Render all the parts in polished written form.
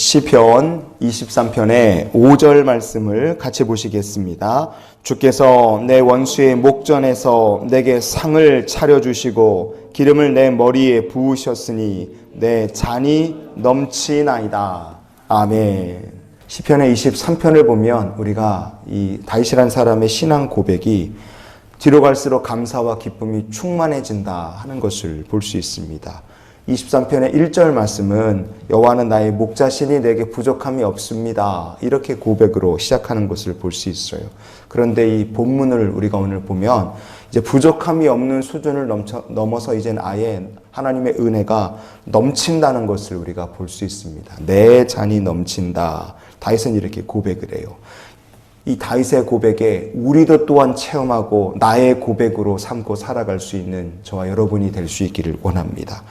시편 23편의 5절 말씀을 같이 보시겠습니다. 주께서 내 원수의 목전에서 내게 상을 차려주시고 기름을 내 머리에 부으셨으니 내 잔이 넘치나이다. 아멘. 시편의 23편을 보면 우리가 이 다윗이라는 사람의 신앙 고백이 뒤로 갈수록 감사와 기쁨이 충만해진다 하는 것을 볼 수 있습니다. 23편의 1절 말씀은 여호와는 나의 목자시니 내게 부족함이 없습니다. 이렇게 고백으로 시작하는 것을 볼 수 있어요. 그런데 이 본문을 우리가 오늘 보면 이제 부족함이 없는 수준을 넘어서 이제는 아예 하나님의 은혜가 넘친다는 것을 우리가 볼 수 있습니다. 내 잔이 넘친다. 다윗은 이렇게 고백을 해요. 이 다윗의 고백에 우리도 또한 체험하고 나의 고백으로 삼고 살아갈 수 있는 저와 여러분이 될 수 있기를 원합니다.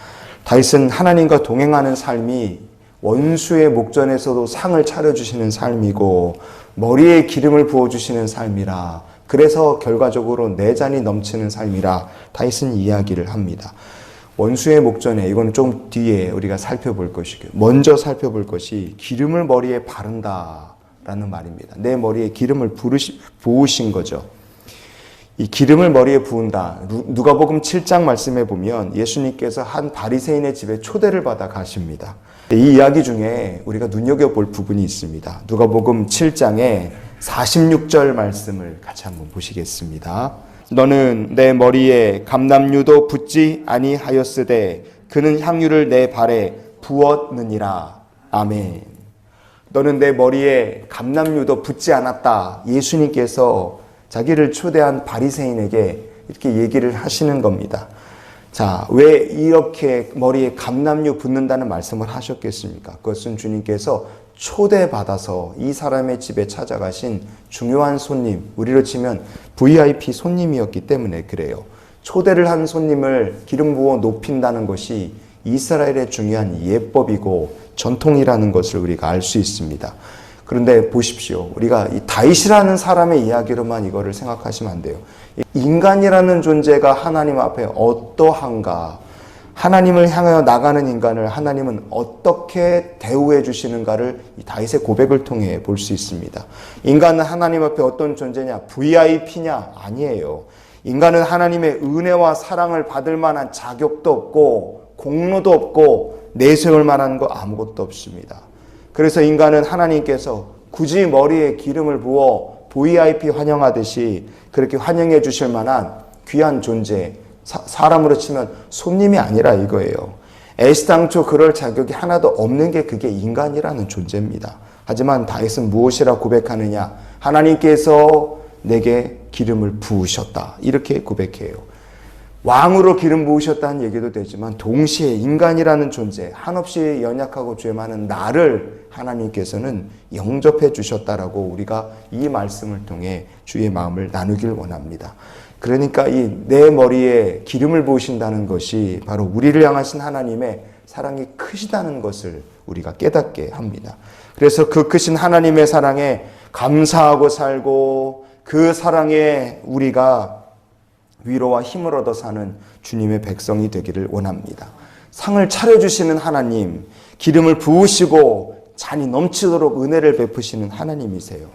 다윗은 하나님과 동행하는 삶이 원수의 목전에서도 상을 차려주시는 삶이고 머리에 기름을 부어주시는 삶이라, 그래서 결과적으로 내 잔이 넘치는 삶이라 다윗은 이야기를 합니다. 원수의 목전에, 이건 좀 뒤에 우리가 살펴볼 것이고요. 먼저 살펴볼 것이 기름을 머리에 바른다 라는 말입니다. 내 머리에 기름을 부으신 거죠. 이 기름을 머리에 부은다. 누가복음 7장 말씀에 보면 예수님께서 한 바리새인의 집에 초대를 받아 가십니다. 이 이야기 중에 우리가 눈여겨볼 부분이 있습니다. 누가복음 7장의 46절 말씀을 같이 한번 보시겠습니다. 너는 내 머리에 감람류도 붓지 아니하였으되 그는 향유를 내 발에 부었느니라. 아멘. 너는 내 머리에 감람류도 붓지 않았다. 예수님께서 자기를 초대한 바리새인에게 이렇게 얘기를 하시는 겁니다. 자, 왜 이렇게 머리에 감람류 붓는다는 말씀을 하셨겠습니까? 그것은 주님께서 초대받아서 이 사람의 집에 찾아가신 중요한 손님, 우리로 치면 VIP 손님이었기 때문에 그래요. 초대를 한 손님을 기름 부어 높인다는 것이 이스라엘의 중요한 예법이고 전통이라는 것을 우리가 알 수 있습니다. 그런데 보십시오. 우리가 이 다윗이라는 사람의 이야기로만 이거를 생각하시면 안 돼요. 인간이라는 존재가 하나님 앞에 어떠한가, 하나님을 향하여 나가는 인간을 하나님은 어떻게 대우해 주시는가를 이 다윗의 고백을 통해 볼 수 있습니다. 인간은 하나님 앞에 어떤 존재냐? VIP냐? 아니에요. 인간은 하나님의 은혜와 사랑을 받을 만한 자격도 없고 공로도 없고 내세울 만한 거 아무것도 없습니다. 그래서 인간은 하나님께서 굳이 머리에 기름을 부어 VIP 환영하듯이 그렇게 환영해 주실 만한 귀한 존재, 사람으로 치면 손님이 아니라 이거예요. 애시당초 그럴 자격이 하나도 없는 게 그게 인간이라는 존재입니다. 하지만 다윗은 무엇이라 고백하느냐? 하나님께서 내게 기름을 부으셨다. 이렇게 고백해요. 왕으로 기름 부으셨다는 얘기도 되지만 동시에 인간이라는 존재, 한없이 연약하고 죄 많은 나를 하나님께서는 영접해 주셨다라고 우리가 이 말씀을 통해 주의 마음을 나누길 원합니다. 그러니까 이 내 머리에 기름을 부으신다는 것이 바로 우리를 향하신 하나님의 사랑이 크시다는 것을 우리가 깨닫게 합니다. 그래서 그 크신 하나님의 사랑에 감사하고 살고 그 사랑에 우리가 위로와 힘을 얻어 사는 주님의 백성이 되기를 원합니다. 상을 차려주시는 하나님, 기름을 부으시고 잔이 넘치도록 은혜를 베푸시는 하나님이세요.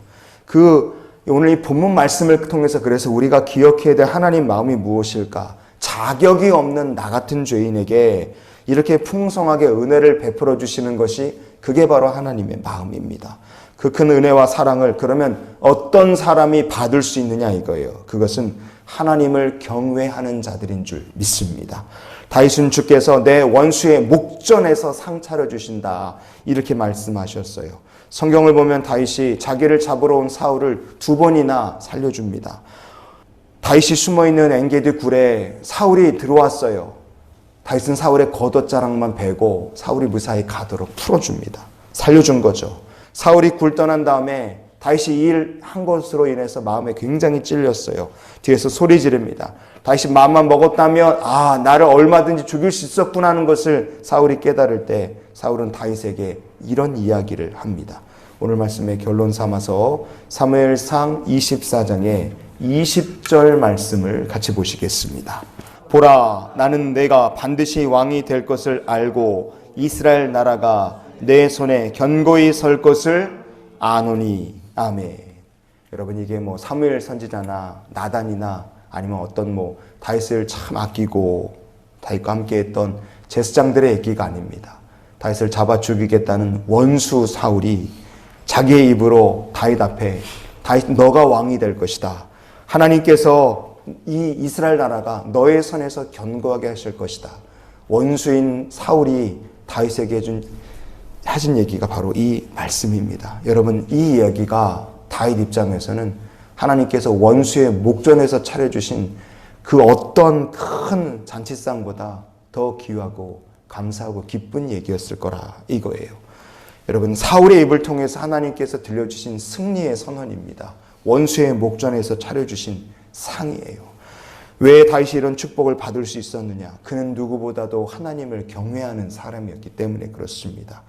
오늘 이 본문 말씀을 통해서 그래서 우리가 기억해야 될 하나님 마음이 무엇일까? 자격이 없는 나 같은 죄인에게 이렇게 풍성하게 은혜를 베풀어 주시는 것이 그게 바로 하나님의 마음입니다. 그 큰 은혜와 사랑을 그러면 어떤 사람이 받을 수 있느냐 이거예요. 그것은 하나님을 경외하는 자들인 줄 믿습니다. 다윗은 주께서 내 원수의 목전에서 상 차려주신다 이렇게 말씀하셨어요. 성경을 보면 다윗이 자기를 잡으러 온 사울을 2번이나 살려줍니다. 다윗이 숨어있는 엔게디 굴에 사울이 들어왔어요. 다윗은 사울의 겉옷자락만 베고 사울이 무사히 가도록 풀어줍니다. 살려준 거죠. 사울이 굴 떠난 다음에 다윗이 이 일 한 것으로 인해서 마음에 굉장히 찔렸어요. 뒤에서 소리 지릅니다. 다윗이 마음만 먹었다면 나를 얼마든지 죽일 수 있었구나 하는 것을 사울이 깨달을 때 사울은 다윗에게 이런 이야기를 합니다. 오늘 말씀의 결론 삼아서 사무엘상 24장의 20절 말씀을 같이 보시겠습니다. 보라, 나는 내가 반드시 왕이 될 것을 알고 이스라엘 나라가 내 손에 견고히 설 것을 아노니. 아멘. 여러분, 이게 뭐 사무엘 선지자나 나단이나 아니면 어떤 뭐 다윗을 참 아끼고 다윗과 함께 했던 제사장들의 얘기가 아닙니다. 다윗을 잡아 죽이겠다는 원수 사울이 자기의 입으로 다윗 앞에 다윗 너가 왕이 될 것이다. 하나님께서 이 이스라엘 나라가 너의 손에서 견고하게 하실 것이다. 원수인 사울이 다윗에게 하신 얘기가 바로 이 말씀입니다. 여러분, 이 이야기가 다윗 입장에서는 하나님께서 원수의 목전에서 차려주신 그 어떤 큰 잔치상보다 더 귀하고 감사하고 기쁜 얘기였을 거라 이거예요. 여러분, 사울의 입을 통해서 하나님께서 들려주신 승리의 선언입니다. 원수의 목전에서 차려주신 상이에요. 왜 다윗이 이런 축복을 받을 수 있었느냐? 그는 누구보다도 하나님을 경외하는 사람이었기 때문에 그렇습니다.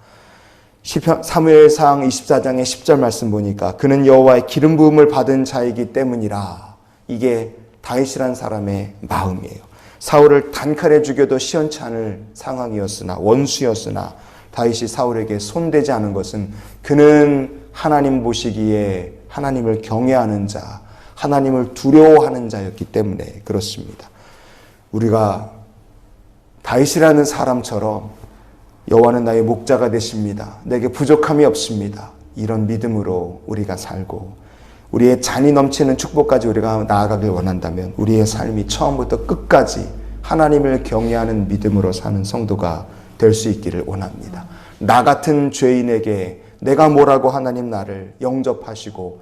사무엘상 24장의 10절 말씀 보니까 그는 여호와의 기름 부음을 받은 자이기 때문이라. 이게 다윗이란 사람의 마음이에요. 사울을 단칼에 죽여도 시원치 않을 상황이었으나, 원수였으나 다윗이 사울에게 손대지 않은 것은 그는 하나님 보시기에 하나님을 경외하는 자, 하나님을 두려워하는 자였기 때문에 그렇습니다. 우리가 다윗이라는 사람처럼 여호와는 나의 목자가 되십니다. 내게 부족함이 없습니다. 이런 믿음으로 우리가 살고 우리의 잔이 넘치는 축복까지 우리가 나아가길 원한다면 우리의 삶이 처음부터 끝까지 하나님을 경외하는 믿음으로 사는 성도가 될 수 있기를 원합니다. 나 같은 죄인에게 내가 뭐라고 하나님 나를 영접하시고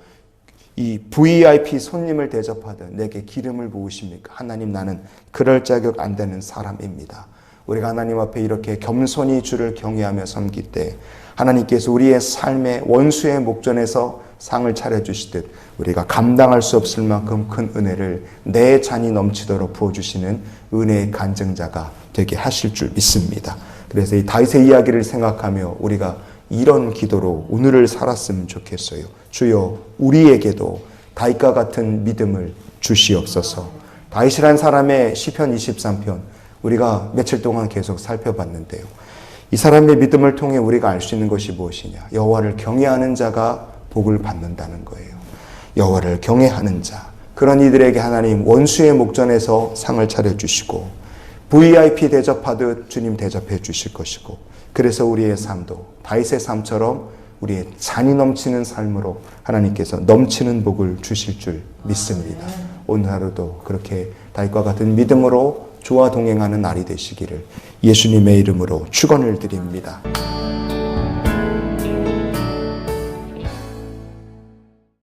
이 VIP 손님을 대접하듯 내게 기름을 부으십니까? 하나님, 나는 그럴 자격 안 되는 사람입니다. 우리가 하나님 앞에 이렇게 겸손히 주를 경외하며 섬길 때 하나님께서 우리의 삶의 원수의 목전에서 상을 차려주시듯 우리가 감당할 수 없을 만큼 큰 은혜를 내 잔이 넘치도록 부어주시는 은혜의 간증자가 되게 하실 줄 믿습니다. 그래서 이 다윗의 이야기를 생각하며 우리가 이런 기도로 오늘을 살았으면 좋겠어요. 주여, 우리에게도 다윗과 같은 믿음을 주시옵소서. 다윗이란 사람의 시편 23편 우리가 며칠 동안 계속 살펴봤는데요. 이 사람의 믿음을 통해 우리가 알 수 있는 것이 무엇이냐? 여호와를 경외하는 자가 복을 받는다는 거예요. 여호와를 경외하는 자, 그런 이들에게 하나님 원수의 목전에서 상을 차려주시고 VIP 대접하듯 주님 대접해 주실 것이고, 그래서 우리의 삶도 다윗의 삶처럼 우리의 잔이 넘치는 삶으로 하나님께서 넘치는 복을 주실 줄 믿습니다. 오늘 하루도 그렇게 다윗과 같은 믿음으로 주와 동행하는 날이 되시기를 예수님의 이름으로 축원을 드립니다.